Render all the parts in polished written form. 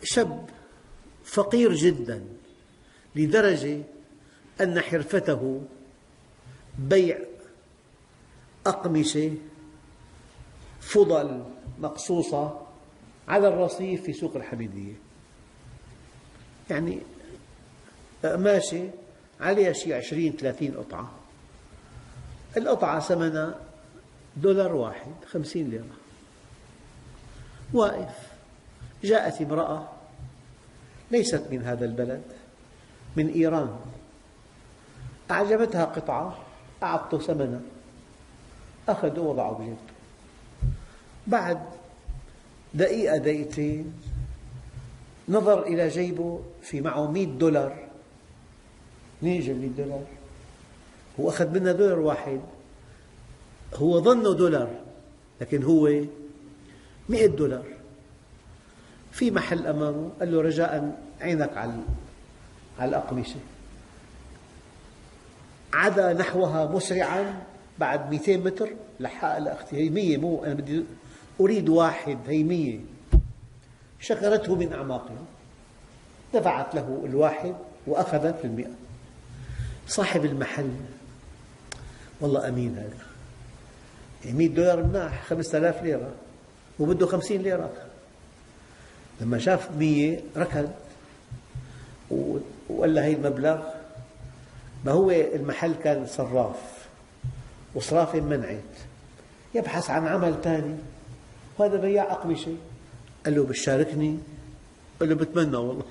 شاب فقير جدا لدرجة أن حرفته بيع أقمشة فضل مقصوصة على الرصيف في سوق الحميدية. يعني قماشة عليها شيء 20-30 قطعة، القطعة ثمنها $1 50 ليرة. واقف، جاءت امرأة ليست من هذا البلد، من إيران، أعجبتها قطعة، أعطته ثمنها، أخذه ووضعه بجيبته. بعد دقيقة دقيقتين نظر إلى جيبه، في معه $100. منين جاب $100؟ هو أخذ منها $1، هو ظنه $1 لكن هو $100. في محل أمامه، قال له رجاء عينك على الأقمشة. عدا نحوها مسرعا، بعد 200 متر لحقها لأختي، هي 100، مو أنا بدي أريد 1، هي 100. شكرته من أعماقها، دفعت له 1 وأخذت 100. صاحب المحل والله أمين هذا، $100 مناح، 5000 ليرة وبده 50 ليرة. لما شاف 100 ركض وقال له هي المبلغ. ما هو المحل كان صراف وصرافة منعت، يبحث عن عمل ثاني، وهذا بياع أقمشة. قال له بتشاركني؟ قال له بتمنى والله.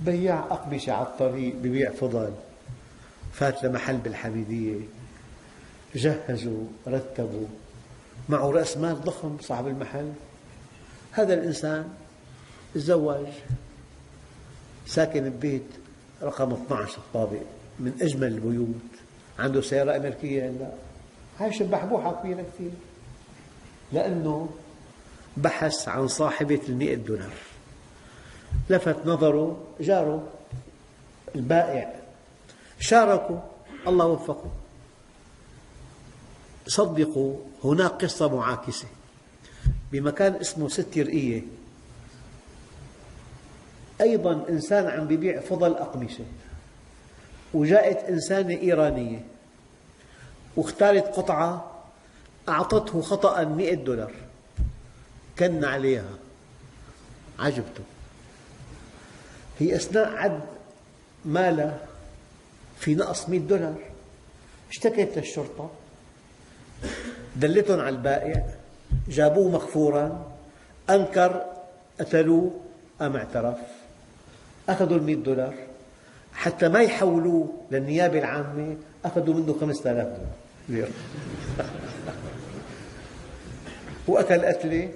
بياع أقمشة على الطريق ببيع فضل. فات لمحل بالحميدية، جهزوا رتبوا، معه رأس مال ضخم صاحب المحل. هذا الإنسان تزوج، ساكن ببيت رقم 12 الطابق، من أجمل البيوت، عنده سيارة أمريكية. هلا عايش ببحبوحة كبيرة كثير، لأنه بحث عن صاحبة $100. لفت نظره جاره البائع، شاركوا، الله وفقه. صدقوا هناك قصة معاكسة بمكان اسمه 6 رقية، أيضا إنسان عم يبيع فضل أقمشة، وجاءت إنسانة إيرانية واختارت قطعة، أعطته خطأ $100، كن عليها، عجبته. هي أثناء عد مالها في نقص $100، اشتكت للشرطة، دلتهم على البائع، جابوه مغفورا، أنكر، قتلوه، قام اعترف، أخذوا $100. حتى ما يحولوه للنيابة العامة أخذوا منه $5000 ليرة. وأكل قتلة.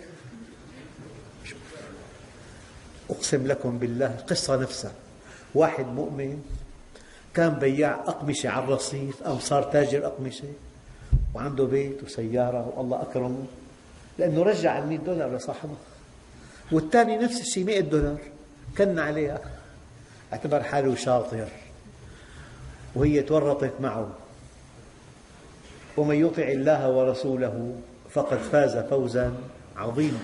أقسم لكم بالله القصة نفسها، واحد مؤمن كان بياع أقمشة على الرصيف، قام صار تاجر أقمشة وعنده بيت وسيارة والله أكرمه، لأنه رجع $100 لصاحبه. والثاني نفس الشيء $100 كن عليها، اعتبر حاله شاطر، وهي تورطت معه. ومن يطع الله ورسوله فقد فاز فوزا عظيما،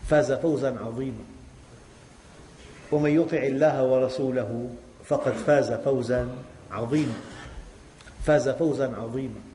فاز فوزا عظيما. ومن يطع الله ورسوله فقد فاز فوزا عظيما، فاز فوزا عظيما.